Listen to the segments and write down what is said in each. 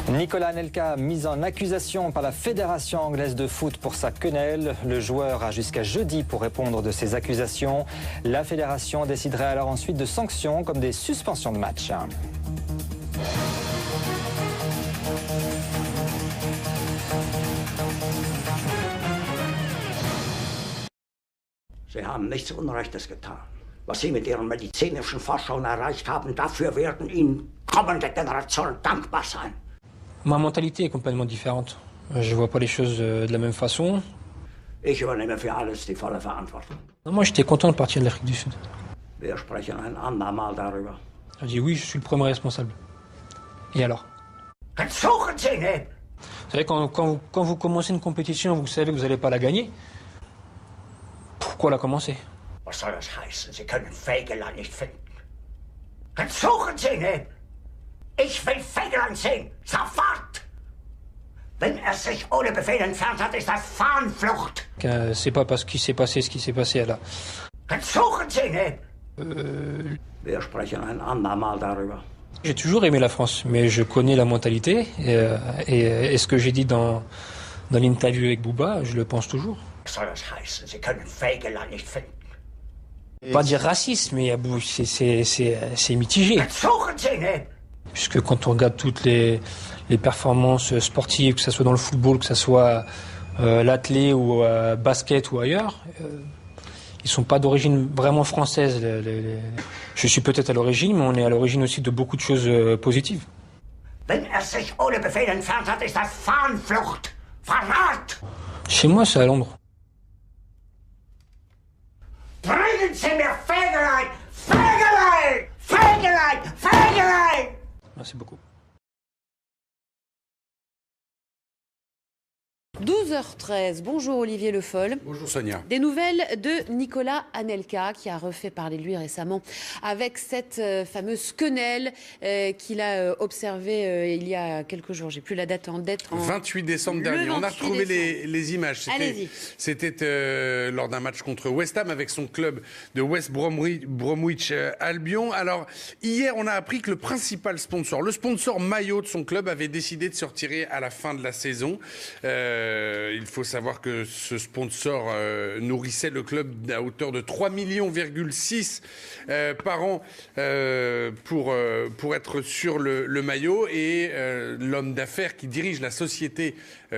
Nicolas Anelka mis en accusation par la Fédération anglaise de foot pour sa quenelle. Le joueur a jusqu'à jeudi pour répondre de ces accusations. La Fédération déciderait alors ensuite de sanctions comme des suspensions de match. Sie haben nichts Unrechtes getan. Was Sie mit Ihren medizinischen Forschungen erreicht haben, dafür werden Ihnen kommende Generationen dankbar sein. Ma mentalité est complètement différente. Je vois pas les choses de la même façon. Ich übernehme für alles die volle Verantwortung. Moi, j'étais content de partir de l'Afrique du Sud. Wir sprechen ein andermal darüber. J'ai dit oui, je suis le premier responsable. Et alors? Dann suchen Sie nicht! Vous savez, quand vous commencez une compétition, vous savez que vous n'allez pas la gagner. Pourquoi la commencer? Was soll das heißen? Sie können Fegelein nicht finden. Dann suchen Sie nicht! Ich will Fegelein sehen! Sofort! Wenn er sich ohne Befehl entfernt hat, ist das Fahnenflucht! C'est pas parce qu'il s'est passé ce qui s'est passé là. Dann suchen Sie nicht! Wir sprechen ein andermal darüber. J'ai toujours aimé la France, mais je connais la mentalité et ce que j'ai dit dans l'interview avec Bouba, je le pense toujours. Was soll das heißen? Sie können Fegelein nicht finden. Pas dire raciste, mais c'est mitigé. Dann suchen Sie nicht! Puisque quand on regarde toutes les performances sportives, que ce soit dans le football, que ce soit l'athlé ou basket ou ailleurs, ils sont pas d'origine vraiment française. Je suis peut-être à l'origine, mais on est à l'origine aussi de beaucoup de choses positives. Wenn er sich ohne Befehl entfernt hat, ist das Fahnenflucht! Verrat! Chez moi, c'est à Londres. Bringen Sie mir Fegelein! Fegelein! Fegelein! Fegelein! Merci beaucoup. 12h13, bonjour Olivier Le Foll. Bonjour Sonia. Des nouvelles de Nicolas Anelka qui a refait parler de lui récemment avec cette fameuse quenelle qu'il a observée il y a quelques jours. J'ai plus la date en tête. 28 décembre dernier. On a retrouvé les images. C'était lors d'un match contre West Ham avec son club de West Bromwich Albion. Alors hier, on a appris que le principal sponsor, le sponsor maillot de son club, avait décidé de se retirer à la fin de la saison. Il faut savoir que ce sponsor nourrissait le club à hauteur de 3,6 millions par an pour être sur le maillot. Et l'homme d'affaires qui dirige la société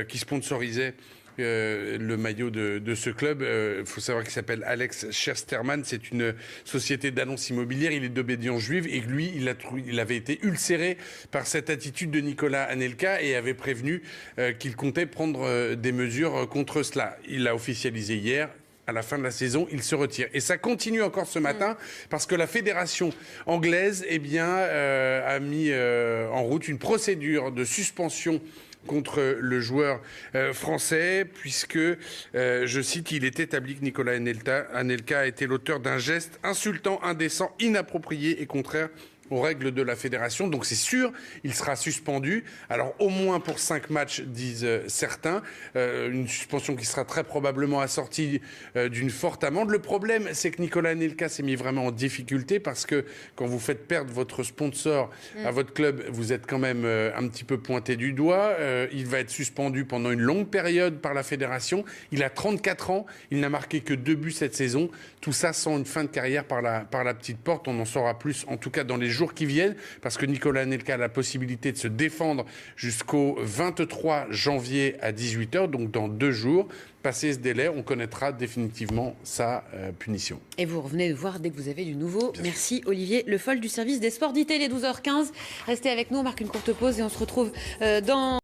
qui sponsorisait le maillot de ce club, il faut savoir qu'il s'appelle Alex Schersterman. C'est une société d'annonces immobilières. Il est d'obédience juive et lui, il avait été ulcéré par cette attitude de Nicolas Anelka et avait prévenu qu'il comptait prendre des mesures contre cela. Il l'a officialisé hier. À la fin de la saison, il se retire. Et ça continue encore ce matin parce que la fédération anglaise a mis en route une procédure de suspension contre le joueur français, puisque, je cite, il est établi que Nicolas Anelka a été l'auteur d'un geste insultant, indécent, inapproprié et contraire aux règles de la fédération. Donc c'est sûr, il sera suspendu. Alors au moins pour 5 matchs, disent certains. Une suspension qui sera très probablement assortie d'une forte amende. Le problème, c'est que Nicolas Anelka s'est mis vraiment en difficulté parce que quand vous faites perdre votre sponsor à votre club, vous êtes quand même un petit peu pointé du doigt. Il va être suspendu pendant une longue période par la fédération. Il a 34 ans. Il n'a marqué que 2 buts cette saison. Tout ça sans une fin de carrière par la petite porte. On en saura plus, en tout cas dans les jours qui viennent, parce que Nicolas Anelka a la possibilité de se défendre jusqu'au 23 janvier à 18h, donc dans 2 jours. Passé ce délai, on connaîtra définitivement sa punition. Et vous revenez de voir dès que vous avez du nouveau. Merci Olivier Le Foll du service des sports d'IT, les 12h15. Restez avec nous, on marque une courte pause et on se retrouve dans...